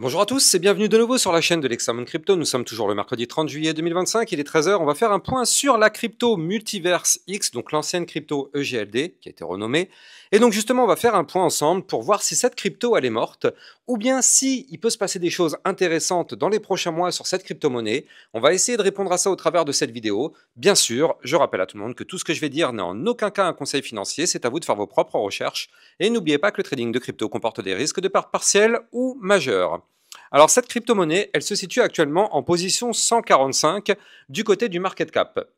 Bonjour à tous et bienvenue de nouveau sur la chaîne de l'Examen Crypto. Nous sommes toujours le mercredi 30 juillet 2025, il est 13 h. On va faire un point sur la crypto Multiverse X, donc l'ancienne crypto EGLD qui a été renommée. Et donc justement, on va faire un point ensemble pour voir si cette crypto elle est morte ou bien si il peut se passer des choses intéressantes dans les prochains mois sur cette crypto-monnaie. On va essayer de répondre à ça au travers de cette vidéo. Bien sûr, je rappelle à tout le monde que tout ce que je vais dire n'est en aucun cas un conseil financier, c'est à vous de faire vos propres recherches. Et n'oubliez pas que le trading de crypto comporte des risques de perte partielle ou majeure. Alors cette crypto-monnaie, elle se situe actuellement en position 145 du côté du market cap.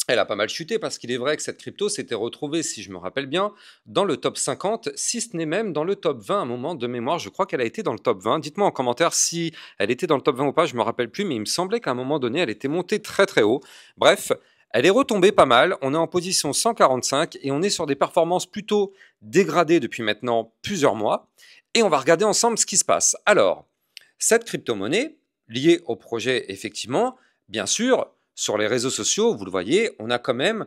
Elle a pas mal chuté parce qu'il est vrai que cette crypto s'était retrouvée, si je me rappelle bien, dans le top 50, si ce n'est même dans le top 20 à un moment de mémoire. Je crois qu'elle a été dans le top 20. Dites-moi en commentaire si elle était dans le top 20 ou pas, je ne me rappelle plus, mais il me semblait qu'à un moment donné, elle était montée très très haut. Bref, elle est retombée pas mal. On est en position 145 et on est sur des performances plutôt dégradées depuis maintenant plusieurs mois. Et on va regarder ensemble ce qui se passe. Alors, cette crypto-monnaie, liée au projet effectivement, bien sûr, sur les réseaux sociaux, vous le voyez, on a quand même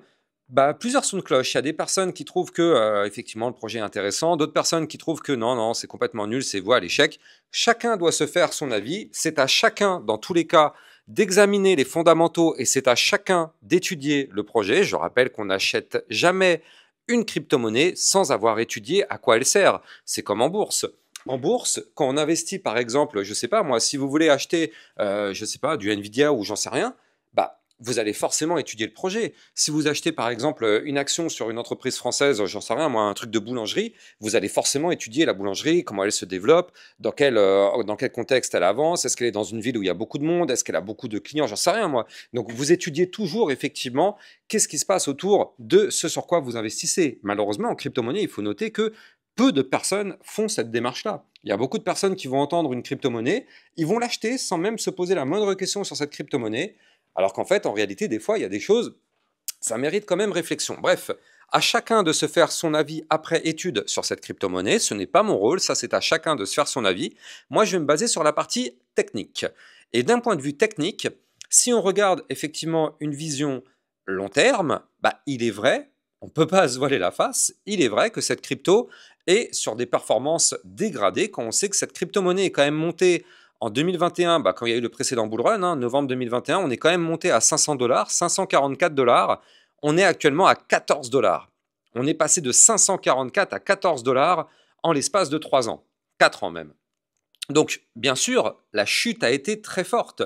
plusieurs sons de cloche. Il y a des personnes qui trouvent que effectivement le projet est intéressant, d'autres personnes qui trouvent que non, c'est complètement nul, c'est voué à l'échec. Chacun doit se faire son avis. C'est à chacun, dans tous les cas, d'examiner les fondamentaux et c'est à chacun d'étudier le projet. Je rappelle qu'on n'achète jamais une crypto-monnaie sans avoir étudié à quoi elle sert. C'est comme en bourse. En bourse, quand on investit, par exemple, je sais pas moi, si vous voulez acheter, je sais pas, du Nvidia ou j'en sais rien, vous allez forcément étudier le projet. Si vous achetez, par exemple, une action sur une entreprise française, j'en sais rien moi, un truc de boulangerie, vous allez forcément étudier la boulangerie, comment elle se développe, dans quel contexte elle avance, est-ce qu'elle est dans une ville où il y a beaucoup de monde, est-ce qu'elle a beaucoup de clients, j'en sais rien moi. Donc vous étudiez toujours effectivement qu'est-ce qui se passe autour de ce sur quoi vous investissez. Malheureusement, en crypto-monnaie, il faut noter que peu de personnes font cette démarche-là. Il y a beaucoup de personnes qui vont entendre une crypto-monnaie, ils vont l'acheter sans même se poser la moindre question sur cette crypto-monnaie, alors qu'en fait, en réalité, des fois, il y a des choses, ça mérite quand même réflexion. Bref, à chacun de se faire son avis après étude sur cette crypto-monnaie. Ce n'est pas mon rôle, ça c'est à chacun de se faire son avis. Moi, je vais me baser sur la partie technique. Et d'un point de vue technique, si on regarde effectivement une vision long terme, il est vrai, on ne peut pas se voiler la face, il est vrai que cette crypto est sur des performances dégradées quand on sait que cette crypto-monnaie est quand même montée en 2021, quand il y a eu le précédent bull run, novembre 2021, on est quand même monté à 500 $, 544 $. On est actuellement à 14 $. On est passé de 544 à 14 $ en l'espace de 3 ans, 4 ans même. Donc, bien sûr, la chute a été très forte.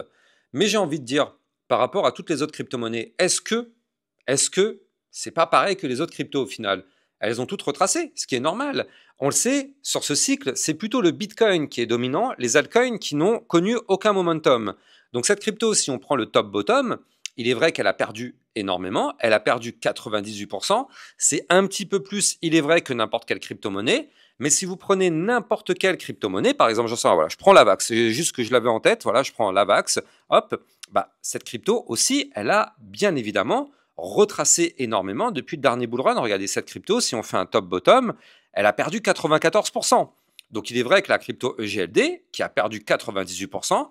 Mais j'ai envie de dire, par rapport à toutes les autres crypto-monnaies, est-ce que c'est pas pareil que les autres cryptos au final? Elles ont toutes retracé, ce qui est normal. On le sait, sur ce cycle, c'est plutôt le Bitcoin qui est dominant, les altcoins qui n'ont connu aucun momentum. Donc cette crypto, si on prend le top-bottom, il est vrai qu'elle a perdu énormément, elle a perdu 98%, c'est un petit peu plus, il est vrai, que n'importe quelle crypto-monnaie, mais si vous prenez n'importe quelle crypto-monnaie, par exemple, voilà, je prends l'AVAX, c'est juste que je l'avais en tête, voilà, je prends l'AVAX, hop, cette crypto aussi, elle a bien évidemment retracé énormément depuis le dernier bull run. Regardez cette crypto, si on fait un top-bottom, elle a perdu 94%. Donc il est vrai que la crypto EGLD, qui a perdu 98%,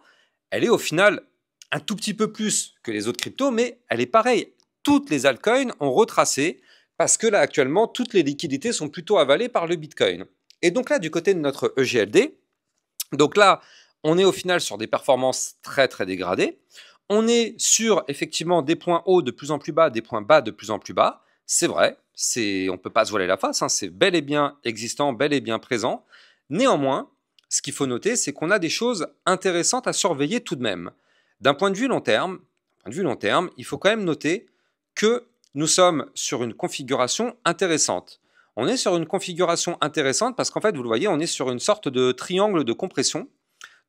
elle est au final un tout petit peu plus que les autres cryptos, mais elle est pareille. Toutes les altcoins ont retracé parce que là actuellement, toutes les liquidités sont plutôt avalées par le Bitcoin. Et donc là, du côté de notre EGLD, donc là, on est au final sur des performances très très dégradées. On est sur effectivement des points hauts de plus en plus bas, des points bas de plus en plus bas. C'est vrai, on ne peut pas se voiler la face, c'est bel et bien existant, bel et bien présent. Néanmoins, ce qu'il faut noter, c'est qu'on a des choses intéressantes à surveiller tout de même. D'un point de vue long terme, il faut quand même noter que nous sommes sur une configuration intéressante. On est sur une configuration intéressante parce qu'en fait, vous le voyez, on est sur une sorte de triangle de compression.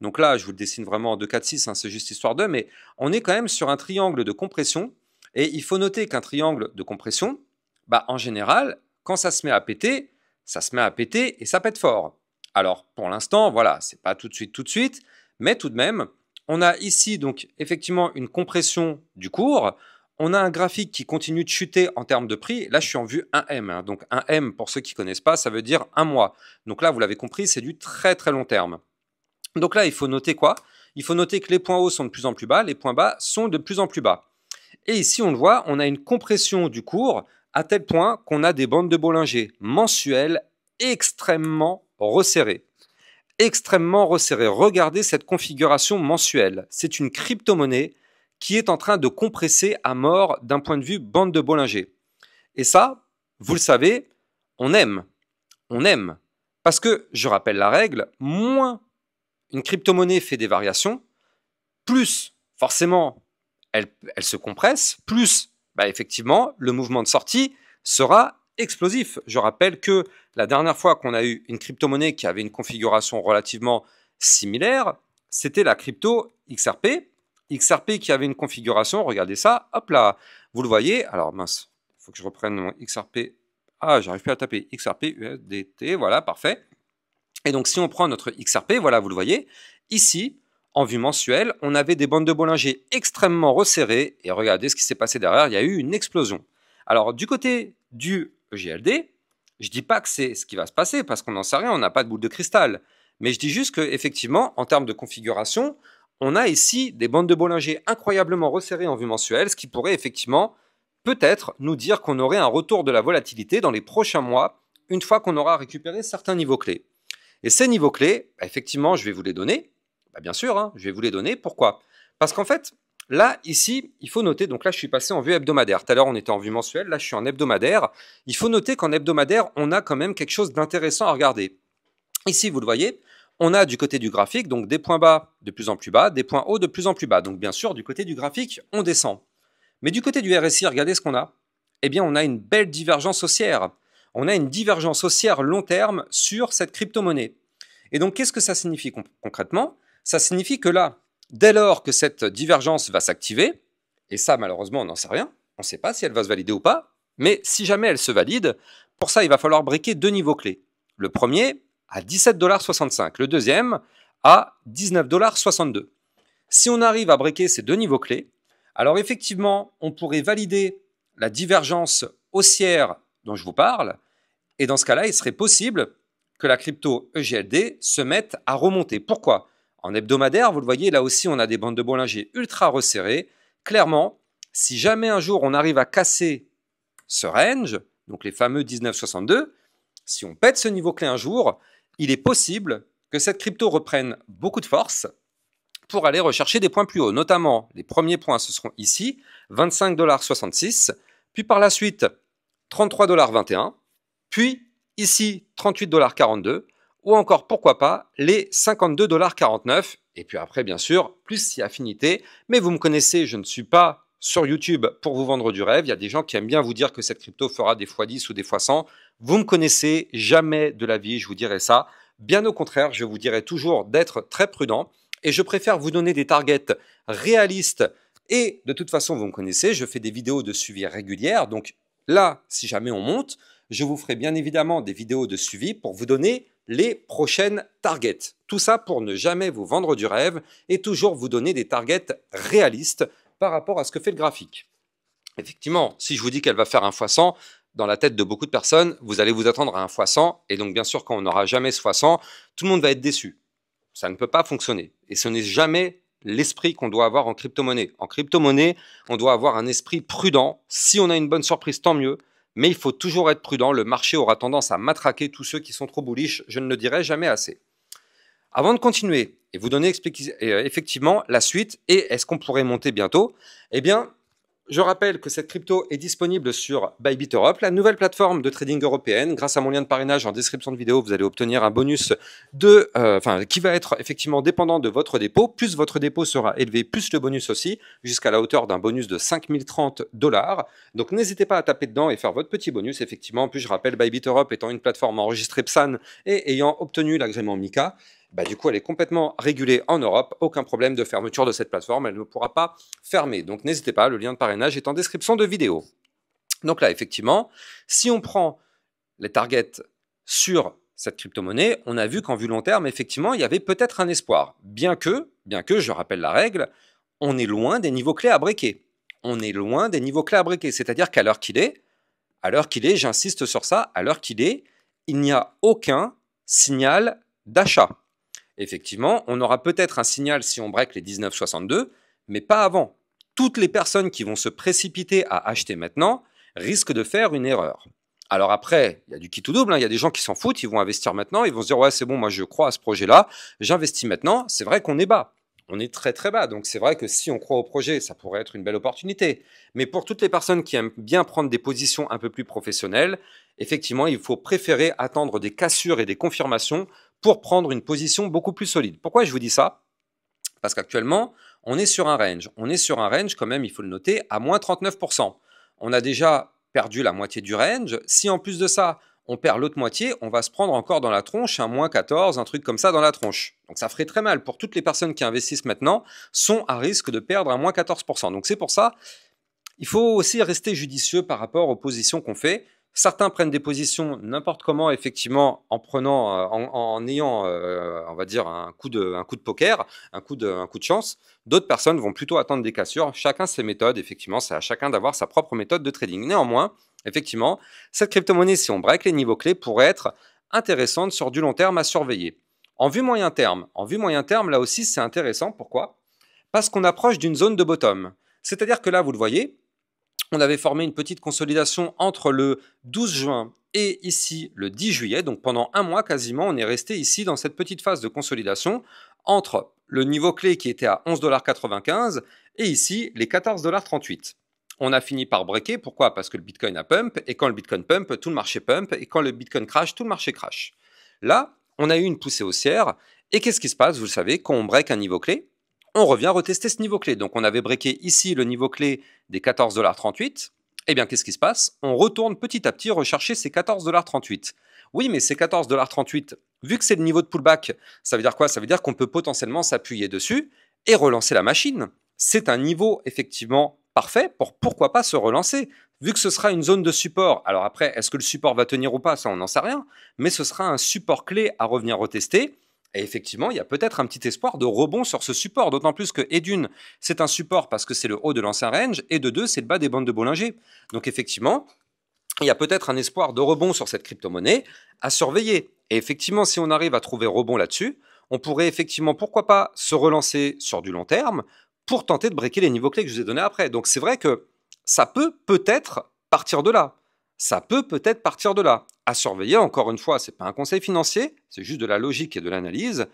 Donc là, je vous le dessine vraiment en 2, 4, 6, c'est juste histoire de, mais on est quand même sur un triangle de compression. Et il faut noter qu'un triangle de compression, en général, quand ça se met à péter, ça se met à péter et ça pète fort. Alors, pour l'instant, voilà, c'est pas tout de suite, mais tout de même, on a ici donc effectivement une compression du cours. On a un graphique qui continue de chuter en termes de prix. Là, je suis en vue 1M. Donc 1M, pour ceux qui ne connaissent pas, ça veut dire un mois. Donc là, vous l'avez compris, c'est du très très long terme. Donc là, il faut noter quoi? Il faut noter que les points hauts sont de plus en plus bas, les points bas sont de plus en plus bas. Et ici, on le voit, on a une compression du cours à tel point qu'on a des bandes de Bollinger mensuelles extrêmement resserrées. extrêmement resserré. Regardez cette configuration mensuelle. C'est une crypto-monnaie qui est en train de compresser à mort d'un point de vue bande de Bollinger. Et ça, vous le savez, on aime. On aime. Parce que, je rappelle la règle, moins une crypto-monnaie fait des variations, plus, forcément, elle se compresse, plus, effectivement, le mouvement de sortie sera explosif. Je rappelle que la dernière fois qu'on a eu une crypto-monnaie qui avait une configuration relativement similaire, c'était la crypto XRP. XRP qui avait une configuration, regardez ça, hop là, vous le voyez. Alors mince, il faut que je reprenne mon XRP. Ah, j'arrive plus à taper XRP, USDT, voilà, parfait. Et donc si on prend notre XRP, voilà, vous le voyez, ici, en vue mensuelle, on avait des bandes de Bollinger extrêmement resserrées. Et regardez ce qui s'est passé derrière, il y a eu une explosion. Alors du côté du EGLD, je ne dis pas que c'est ce qui va se passer parce qu'on n'en sait rien, on n'a pas de boule de cristal. Mais je dis juste qu'effectivement, en termes de configuration, on a ici des bandes de Bollinger incroyablement resserrées en vue mensuelle, ce qui pourrait effectivement peut-être nous dire qu'on aurait un retour de la volatilité dans les prochains mois, une fois qu'on aura récupéré certains niveaux clés. Et ces niveaux clés, effectivement, je vais vous les donner. Bien sûr, hein, je vais vous les donner. Pourquoi? Parce qu'en fait, là, ici, il faut noter, donc là, je suis passé en vue hebdomadaire. Tout à l'heure, on était en vue mensuelle, là, je suis en hebdomadaire. Il faut noter qu'en hebdomadaire, on a quand même quelque chose d'intéressant à regarder. Ici, vous le voyez, on a du côté du graphique, donc des points bas de plus en plus bas, des points hauts de plus en plus bas. Donc bien sûr, du côté du graphique, on descend. Mais du côté du RSI, regardez ce qu'on a. Eh bien, on a une belle divergence haussière. On a une divergence haussière long terme sur cette crypto-monnaie. Et donc, qu'est-ce que ça signifie concrètement? Ça signifie que là, dès lors que cette divergence va s'activer, et ça, malheureusement, on n'en sait rien, on ne sait pas si elle va se valider ou pas, mais si jamais elle se valide, pour ça, il va falloir briquer deux niveaux clés. Le premier à 17,65 $, le deuxième à 19,62 $. Si on arrive à briquer ces deux niveaux clés, alors effectivement, on pourrait valider la divergence haussière dont je vous parle, et dans ce cas-là, il serait possible que la crypto EGLD se mette à remonter. Pourquoi? En hebdomadaire, vous le voyez, là aussi, on a des bandes de Bollinger ultra resserrées. Clairement, si jamais un jour on arrive à casser ce range, donc les fameux 19,62, si on pète ce niveau clé un jour, il est possible que cette crypto reprenne beaucoup de force pour aller rechercher des points plus hauts. Notamment, les premiers points, ce seront ici, 25,66 $, puis par la suite, 33,21 $, puis ici, 38,42 $, ou encore, pourquoi pas, les 52,49 $. Et puis après, bien sûr, plus si affinité. Mais vous me connaissez, je ne suis pas sur YouTube pour vous vendre du rêve. Il y a des gens qui aiment bien vous dire que cette crypto fera des x10 ou des x100. Vous me connaissez, jamais de la vie, je vous dirai ça. Bien au contraire, je vous dirai toujours d'être très prudent. Et je préfère vous donner des targets réalistes. Et de toute façon, vous me connaissez, je fais des vidéos de suivi régulières. Donc là, si jamais on monte, je vous ferai bien évidemment des vidéos de suivi pour vous donner les prochaines targets. Tout ça pour ne jamais vous vendre du rêve et toujours vous donner des targets réalistes par rapport à ce que fait le graphique. Effectivement, si je vous dis qu'elle va faire un x100, dans la tête de beaucoup de personnes, vous allez vous attendre à un x100 et donc bien sûr quand on n'aura jamais ce x100, tout le monde va être déçu. Ça ne peut pas fonctionner et ce n'est jamais l'esprit qu'on doit avoir en crypto-monnaie. En crypto-monnaie, on doit avoir un esprit prudent. Si on a une bonne surprise, tant mieux. Mais il faut toujours être prudent. Le marché aura tendance à matraquer tous ceux qui sont trop bullish. Je ne le dirai jamais assez. Avant de continuer et vous donner effectivement la suite et est-ce qu'on pourrait monter bientôt, eh bien, je rappelle que cette crypto est disponible sur Bybit Europe, la nouvelle plateforme de trading européenne. Grâce à mon lien de parrainage en description de vidéo, vous allez obtenir un bonus qui va être effectivement dépendant de votre dépôt. Plus votre dépôt sera élevé, plus le bonus aussi, jusqu'à la hauteur d'un bonus de 5030 $. Donc n'hésitez pas à taper dedans et faire votre petit bonus. Effectivement, en plus je rappelle, Bybit Europe étant une plateforme enregistrée PSAN et ayant obtenu l'agrément MiCA, du coup, elle est complètement régulée en Europe. Aucun problème de fermeture de cette plateforme. Elle ne pourra pas fermer. Donc, n'hésitez pas. Le lien de parrainage est en description de vidéo. Donc là, effectivement, si on prend les targets sur cette crypto-monnaie, on a vu qu'en vue long terme, effectivement, il y avait peut-être un espoir. Bien que, je rappelle la règle, on est loin des niveaux clés à briquer. On est loin des niveaux clés à briquer. C'est-à-dire qu'à l'heure qu'il est, j'insiste sur ça, à l'heure qu'il est, il n'y a aucun signal d'achat. Effectivement, on aura peut-être un signal si on break les 19,62, mais pas avant. Toutes les personnes qui vont se précipiter à acheter maintenant risquent de faire une erreur. Alors après, il y a du qui tout double, hein. Il y a des gens qui s'en foutent, ils vont investir maintenant, ils vont se dire ouais c'est bon, moi je crois à ce projet-là, j'investis maintenant. C'est vrai qu'on est bas, on est très très bas, donc c'est vrai que si on croit au projet, ça pourrait être une belle opportunité. Mais pour toutes les personnes qui aiment bien prendre des positions un peu plus professionnelles, effectivement, il faut préférer attendre des cassures et des confirmations pour prendre une position beaucoup plus solide. Pourquoi je vous dis ça? Parce qu'actuellement, on est sur un range. On est sur un range, quand même, il faut le noter, à moins 39%. On a déjà perdu la moitié du range. Si en plus de ça, on perd l'autre moitié, on va se prendre encore dans la tronche, un moins 14, un truc comme ça dans la tronche. Donc ça ferait très mal pour toutes les personnes qui investissent maintenant, sont à risque de perdre un moins 14%. Donc c'est pour ça, il faut aussi rester judicieux par rapport aux positions qu'on fait. Certains prennent des positions n'importe comment, effectivement, en prenant, en ayant, on va dire, un coup de poker, un coup de chance. D'autres personnes vont plutôt attendre des cassures. Chacun ses méthodes, effectivement, c'est à chacun d'avoir sa propre méthode de trading. Néanmoins, effectivement, cette crypto-monnaie, si on break les niveaux clés, pourrait être intéressante sur du long terme à surveiller. En vue moyen terme, là aussi, c'est intéressant. Pourquoi? Parce qu'on approche d'une zone de bottom. C'est-à-dire que là, vous le voyez, on avait formé une petite consolidation entre le 12 juin et ici le 10 juillet. Donc pendant un mois quasiment, on est resté ici dans cette petite phase de consolidation entre le niveau clé qui était à 11,95 $ et ici les 14,38 $. On a fini par breaker. Pourquoi? Parce que le Bitcoin a pump, et quand le Bitcoin pump, tout le marché pump, et quand le Bitcoin crash, tout le marché crash. Là, on a eu une poussée haussière, et qu'est-ce qui se passe? Vous le savez, quand on break un niveau clé, on revient retester ce niveau clé. Donc on avait breaké ici le niveau clé des 14,38 $. Eh bien, qu'est-ce qui se passe? On retourne petit à petit rechercher ces 14,38 $. Oui, mais ces 14,38 $, vu que c'est le niveau de pullback, ça veut dire quoi? Ça veut dire qu'on peut potentiellement s'appuyer dessus et relancer la machine. C'est un niveau effectivement parfait pour pourquoi pas se relancer. Vu que ce sera une zone de support, alors après, est-ce que le support va tenir ou pas? Ça, on n'en sait rien. Mais ce sera un support clé à revenir retester. Et effectivement, il y a peut-être un petit espoir de rebond sur ce support, d'autant plus que, et d'une, c'est un support parce que c'est le haut de l'ancien range, et de deux, c'est le bas des bandes de Bollinger. Donc effectivement, il y a peut-être un espoir de rebond sur cette crypto-monnaie à surveiller. Et effectivement, si on arrive à trouver rebond là-dessus, on pourrait effectivement, pourquoi pas, se relancer sur du long terme pour tenter de breaker les niveaux clés que je vous ai donnés après. Donc c'est vrai que ça peut peut-être partir de là. Ça peut peut-être partir de là. À surveiller, encore une fois, ce n'est pas un conseil financier, c'est juste de la logique et de l'analyse.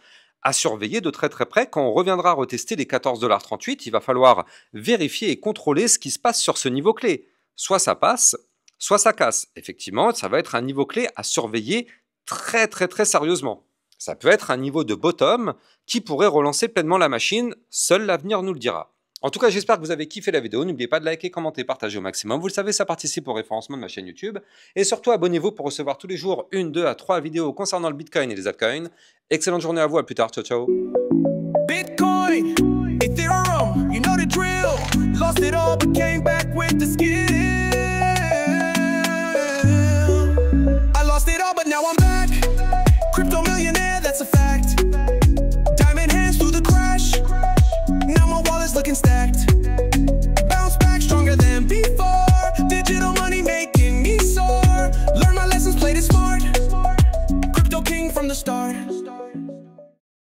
À surveiller de très très près, quand on reviendra retester les 14,38 $, il va falloir vérifier et contrôler ce qui se passe sur ce niveau clé. Soit ça passe, soit ça casse. Effectivement, ça va être un niveau clé à surveiller très très très sérieusement. Ça peut être un niveau de bottom qui pourrait relancer pleinement la machine, seul l'avenir nous le dira. En tout cas, j'espère que vous avez kiffé la vidéo. N'oubliez pas de liker, commenter, partager au maximum. Vous le savez, ça participe au référencement de ma chaîne YouTube. Et surtout, abonnez-vous pour recevoir tous les jours 1, 2 à 3 vidéos concernant le Bitcoin et les altcoins. Excellente journée à vous, à plus tard, ciao ciao. Bitcoin, Ethereum, you know the drill. Lost it all but came back with the skill.